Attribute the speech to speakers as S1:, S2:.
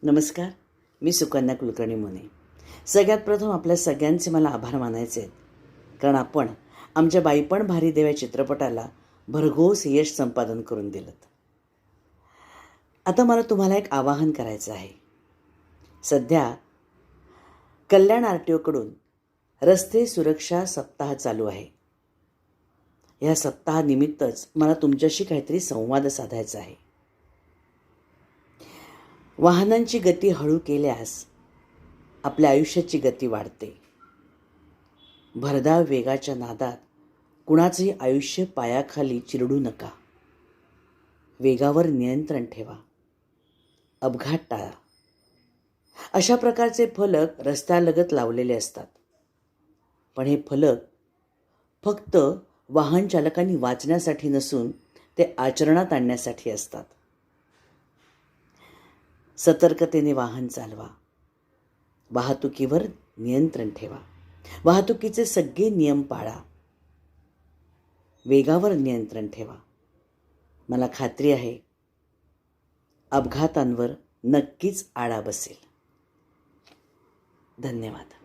S1: नमस्कार, मी सुकन्या कुलकर्णी मोने. सगळ्यात प्रथम आपल्या सगळ्यांचे मला आभार मानायचे आहेत, कारण आपण आमच्या बाईपण भारी देव या चित्रपटाला भरघोस यश संपादन करून दिलं. आता मला तुम्हाला एक आवाहन करायचं आहे. सध्या कल्याण RTOकडून रस्ते सुरक्षा सप्ताह चालू आहे. ह्या सप्ताहानिमित्तच मला तुमच्याशी काहीतरी संवाद साधायचा आहे. वाहनांची गती हळू केल्यास आपल्या आयुष्याची गती वाढते. भरधाव वेगाच्या नादात कुणाचंही आयुष्य पायाखाली चिरडू नका. वेगावर नियंत्रण ठेवा. अपघात टाळा. अशा प्रकारचे फलक रस्त्यालगत लावलेले असतात, पण हे फलक फक्त वाहन चालकांनी वाचण्यासाठी नसून ते आचरणात आणण्यासाठी असतात. सतर्कतेने वाहन चालवा. वाहतुकीवर नियंत्रण ठेवा. वाहतुकीचे सगळे नियम पाळा. वेगावर नियंत्रण ठेवा. मला खात्री आहे अपघातांवर नक्कीच आळा बसेल. धन्यवाद.